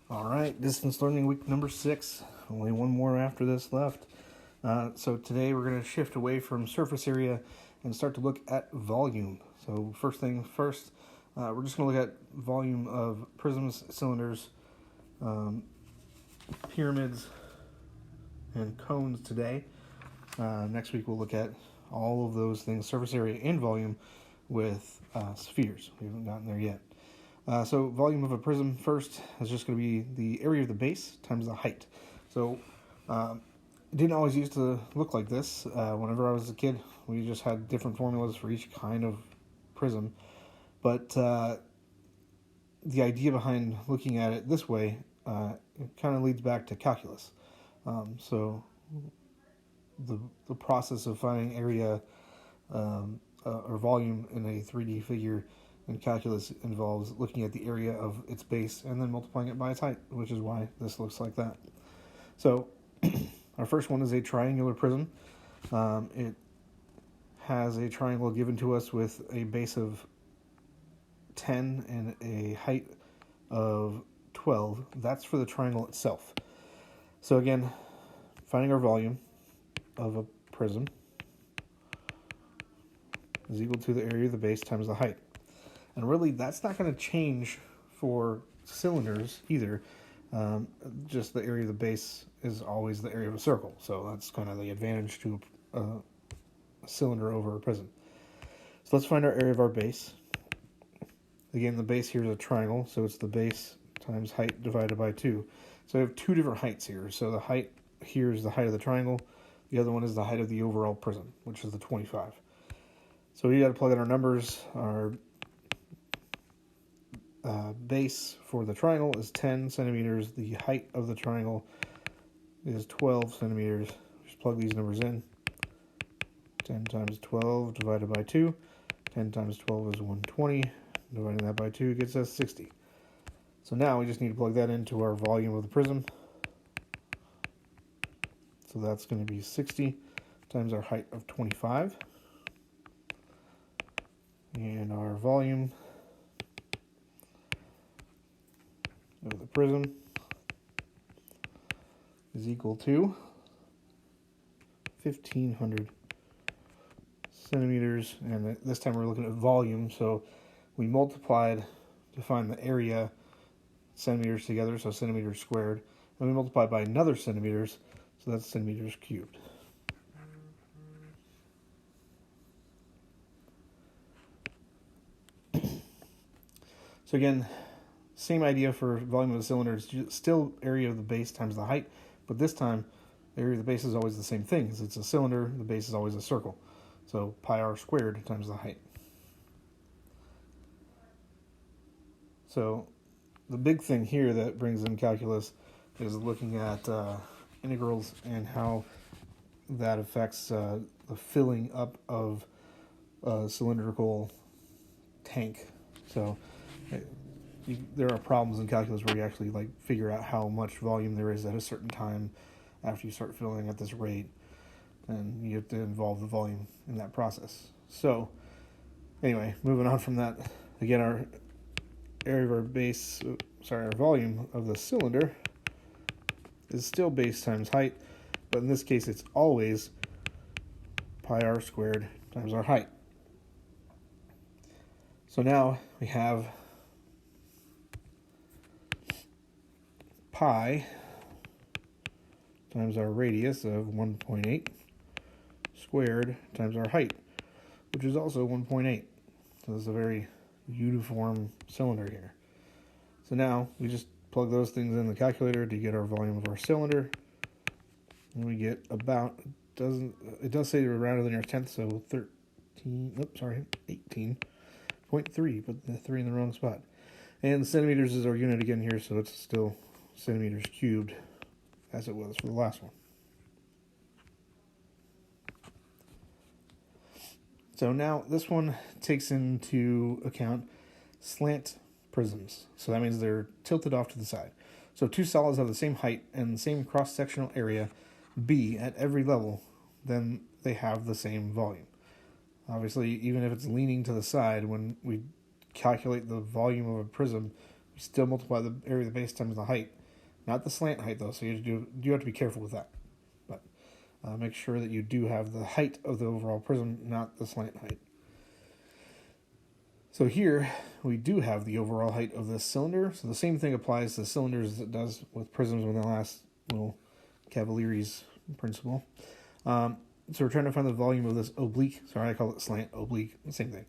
All right, distance learning week number 6. Only one more after this left. So today we're going to shift away from surface area and start to look at volume. So first thing first, we're just going to look at volume of prisms, cylinders, pyramids, and cones today. Next week we'll look at all of those things, surface area and volume, with spheres. We haven't gotten there yet. So volume of a prism first is just going to be the area of the base times the height. So it didn't always used to look like this. Whenever I was a kid, we just had different formulas for each kind of prism. But the idea behind looking at it this way it kind of leads back to calculus. So the process of finding area or volume in a 3D figure in calculus involves looking at the area of its base and then multiplying it by its height, which is why this looks like that. So our first one is a triangular prism. It has a triangle given to us with a base of 10 and a height of 12. That's for the triangle itself. So again, finding our volume of a prism is equal to the area of the base times the height. And really, that's not going to change for cylinders either. Just the area of the base is always the area of a circle. So that's kind of the advantage to a cylinder over a prism. So let's find our area of our base. Again, the base here is a triangle, so it's the base times height divided by 2. So I have two different heights here. So the height here is the height of the triangle. The other one is the height of the overall prism, which is the 25. So we got to plug in our numbers. Our base for the triangle is 10 centimeters. The height of the triangle is 12 centimeters. Just plug these numbers in. 10 times 12 divided by 2. 10 times 12 is 120. Dividing that by 2 gets us 60. So now we just need to plug that into our volume of the prism. So that's going to be 60 times our height of 25. And our volume of the prism is equal to 1,500 centimeters. And this time we're looking at volume, so we multiplied to find the area centimeters together, so centimeters squared. And we multiplied by another centimeters, so that's centimeters cubed. So again, same idea for volume of the cylinder. It's still area of the base times the height, but this time the area of the base is always the same thing. Because it's a cylinder, the base is always a circle. So pi r squared times the height. So the big thing here that brings in calculus is looking at integrals and how that affects the filling up of a cylindrical tank. So there are problems in calculus where you actually figure out how much volume there is at a certain time after you start filling at this rate, and you have to involve the volume in that process. So anyway, moving on from that, again, our area of our base, our volume of the cylinder is still base times height, but in this case it's always pi r squared times our height. So now we have pi times our radius of 1.8 squared times our height, which is also 1.8. So this is a very uniform cylinder here. So now we just plug those things in the calculator to get our volume of our cylinder, and we get about, it does say around the nearest tenth, so 18.3, put the 3 in the wrong spot. And centimeters is our unit again here, so it's still centimeters cubed as it was for the last one. So now this one takes into account slant prisms. So that means they're tilted off to the side. So two solids have the same height and the same cross-sectional area B at every level, then they have the same volume. Obviously, even if it's leaning to the side, when we calculate the volume of a prism, We still multiply the area of the base times the height. Not the slant height, though, so you have to be careful with that. But make sure that you do have the height of the overall prism, not the slant height. So here, we do have the overall height of this cylinder. So the same thing applies to cylinders as it does with prisms with the last little Cavaliere's principle. So we're trying to find the volume of this oblique, sorry, I call it slant, oblique, same thing.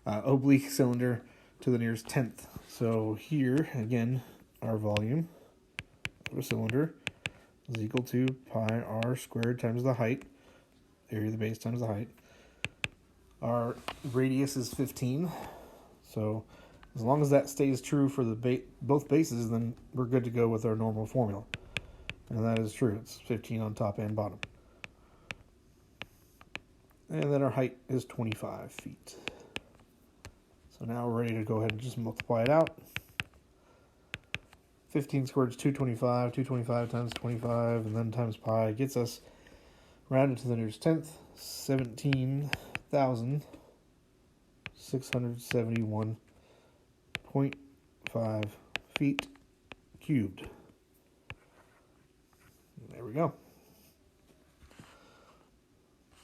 Oblique cylinder to the nearest tenth. So here, again, our volume of a cylinder is equal to pi r squared times the height, area of the base times the height. Our radius is 15. So as long as that stays true for the both bases, then we're good to go with our normal formula. And that is true. It's 15 on top and bottom. And then our height is 25 feet. So now we're ready to go ahead and just multiply it out. 15 squared is 225. 225 times 25 and then times pi gets us rounded to the nearest tenth, 17,671.5 feet cubed. There we go.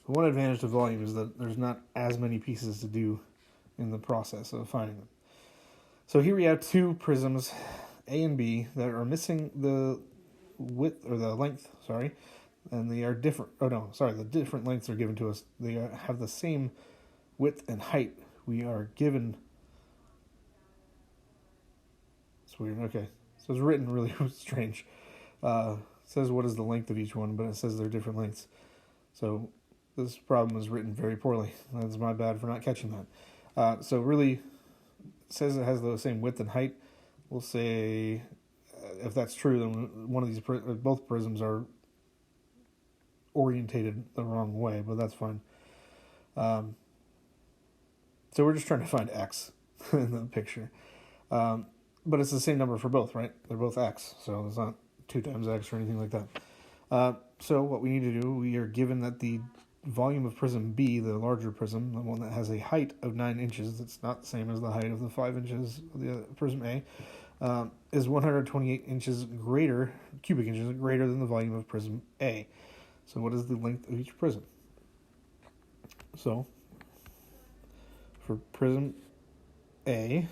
The one advantage to volume is that there's not as many pieces to do in the process of finding them. So here we have two prisms, A and B, that are missing the width, or the length, sorry, and they are different. Oh no, sorry, the different lengths are given to us. They have the same width and height. We are given. It's weird. Okay, so it's written really strange. It says what is the length of each one, but it says they're different lengths. So this problem is written very poorly. That's my bad for not catching that. So really, it says it has the same width and height. We'll say, if that's true, then one of these, both prisms are orientated the wrong way, but that's fine. So we're just trying to find x in the picture. But it's the same number for both, right? They're both x, so it's not 2 times x or anything like that. So what we need to do, we are given that the volume of prism B, the larger prism, the one that has a height of 9 inches, it's not the same as the height of the 5 inches of the other prism A, is 128 inches greater, cubic inches greater than the volume of prism A. So what is the length of each prism? So for prism A,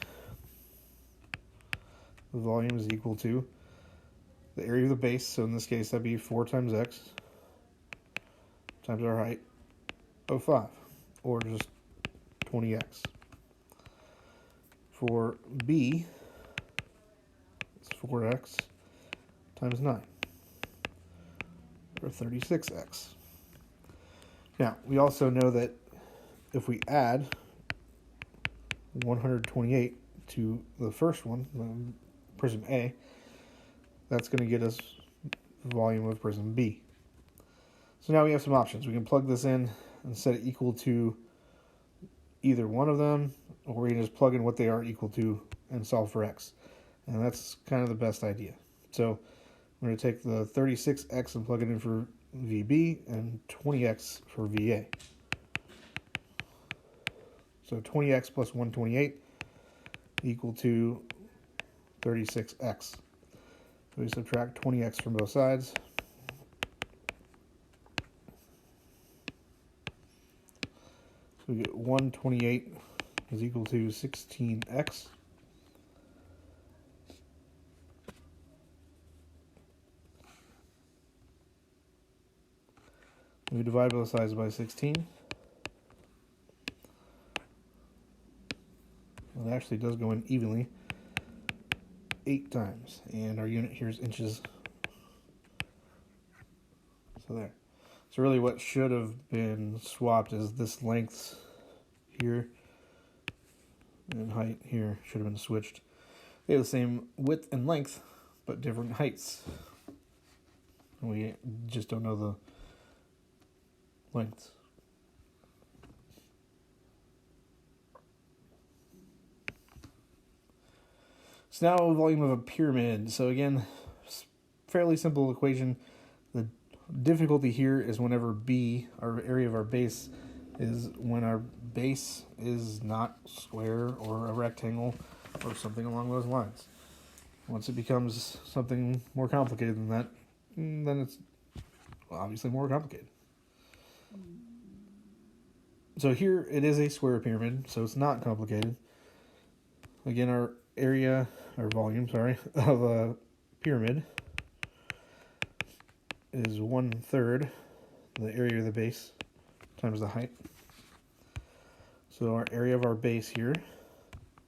the volume is equal to the area of the base, so in this case that'd be 4 times x times our height of 5, or just 20x. For B, it's 4x times 9, or 36x. Now, we also know that if we add 128 to the first one, prism A, that's going to get us the volume of prism B. So now we have some options. We can plug this in and set it equal to either one of them, or we can just plug in what they are equal to and solve for x. And that's kind of the best idea. So I'm going to take the 36x and plug it in for VB and 20x for VA. So 20x plus 128 equal to 36x. So we subtract 20x from both sides. So we get 128 is equal to 16x. We divide both sides by 16. It actually does go in evenly 8 times, and our unit here is inches. So there. So really what should have been swapped is this length here and height here should have been switched. They have the same width and length, but different heights. We just don't know the lengths. So now volume of a pyramid. So again, fairly simple equation. The difficulty here is whenever B, our area of our base, is when our base is not square or a rectangle or something along those lines. Once it becomes something more complicated than that, then it's obviously more complicated. So here it is a square pyramid, so it's not complicated. Again, our volume, of a pyramid is 1/3 the area of the base times the height. So our area of our base here,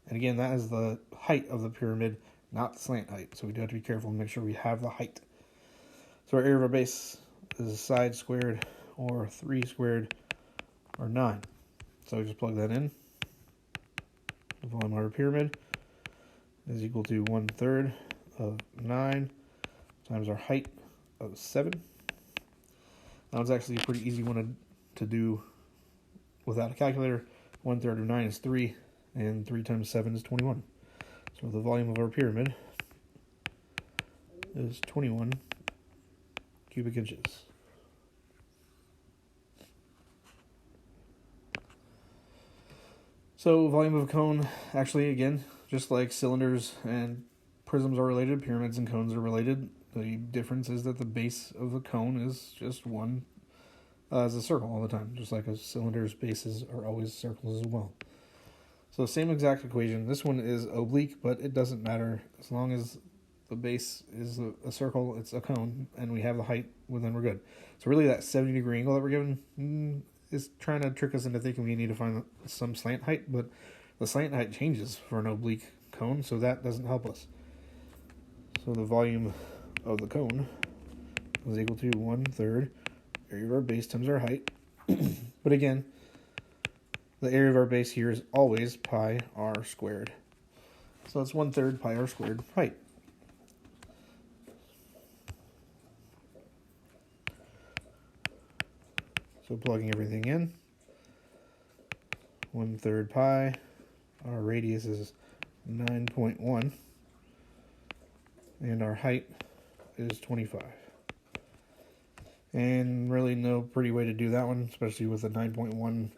and again, that is the height of the pyramid, not the slant height. So we do have to be careful and make sure we have the height. So our area of our base is side squared, or 3 squared, or 9. So we just plug that in. The volume of our pyramid is equal to 1/3 of 9 times our height of 7. That was actually a pretty easy one to do without a calculator. 1/3 of 9 is 3, and 3 times 7 is 21. So the volume of our pyramid is 21 cubic inches. So volume of a cone, actually, again, just like cylinders and prisms are related, pyramids and cones are related. The difference is that the base of the cone is just one as a circle all the time, just like a cylinder's bases are always circles as well. So same exact equation. This one is oblique, but it doesn't matter. As long as the base is a circle, it's a cone, and we have the height, well, then we're good. So really that 70-degree angle that we're given is trying to trick us into thinking we need to find some slant height, but the slant height changes for an oblique cone, so that doesn't help us. So the volume of the cone is equal to 1/3 area of our base times our height. But again, the area of our base here is always pi r squared. So it's 1/3 pi r squared height. So plugging everything in, 1/3 pi, our radius is 9.1, and our height is 25. And really no pretty way to do that one, especially with a 9.1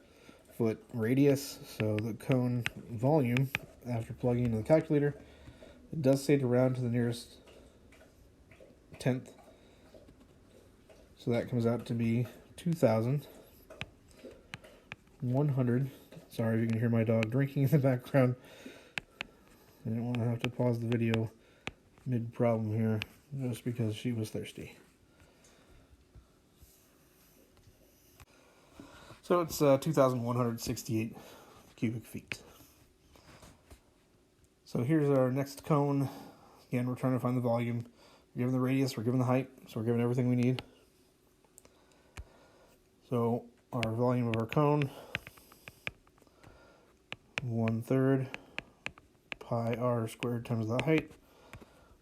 foot radius. So the cone volume, after plugging into the calculator, it does say to round to the nearest tenth. So that comes out to be 2,100. Sorry if you can hear my dog drinking in the background. I didn't want to have to pause the video mid-problem here just because she was thirsty. So it's 2,168 cubic feet. So here's our next cone. Again, we're trying to find the volume. We're given the radius, we're given the height, so we're given everything we need. So our volume of our cone, 1/3 pi r squared times the height,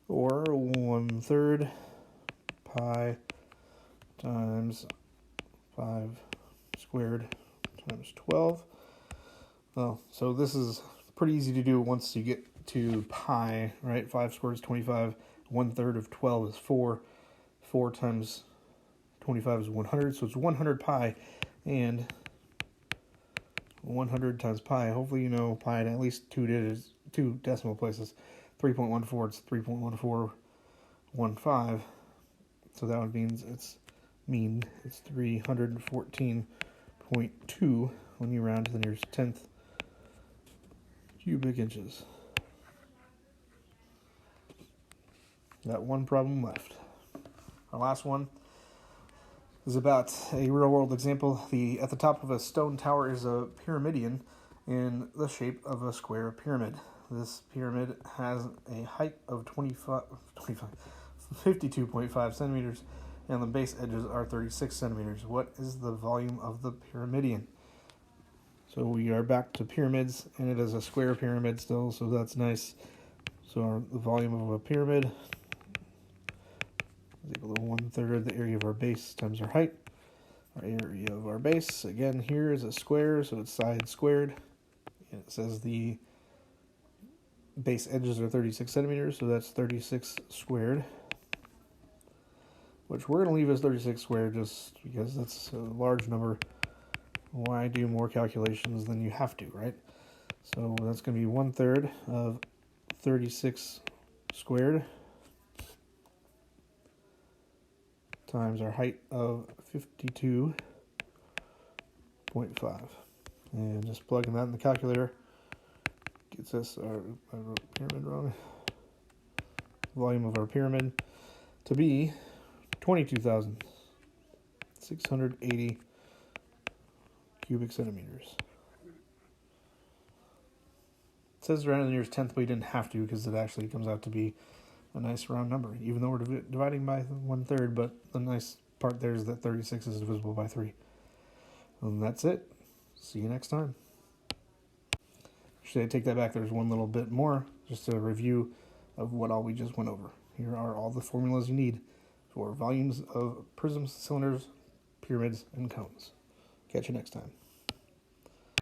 or 1/3 pi times 5 squared times 12. Well, so this is pretty easy to do once you get to pi, right? 5 squared is 25. 1/3 of 12 is 4. 4 times 25 is 100. So it's 100 pi, and 100 times pi. Hopefully you know pi at least 2 digits, 2 decimal places. 3.14. It's 3.1415. So that would mean it's 314.2 when you round to the nearest tenth cubic inches. Got one problem left. Our last one is about a real-world example. At the top of a stone tower is a pyramidion in the shape of a square pyramid. This pyramid has a height of 52.5 centimeters, and the base edges are 36 centimeters. What is the volume of the pyramidion? So we are back to pyramids, and it is a square pyramid still, so that's nice. So the volume of a pyramid is equal to 1/3 the area of our base times our height. Our area of our base, again, here is a square, so it's side squared. And it says the base edges are 36 centimeters, so that's 36 squared. Which we're going to leave as 36 squared just because that's a large number. Why do more calculations than you have to, right? So that's going to be 1/3 of 36 squared times our height of 52.5. And just plugging that in the calculator gets us our, I wrote pyramid wrong, volume of our pyramid to be 22,680 cubic centimeters. It says around in the nearest tenth, but we didn't have to because it actually comes out to be a nice round number, even though we're dividing by 1/3, but the nice part there is that 36 is divisible by 3. And that's it. See you next time. Actually, I take that back. There's one little bit more, just a review of what all we just went over. Here are all the formulas you need for volumes of prisms, cylinders, pyramids, and cones. Catch you next time.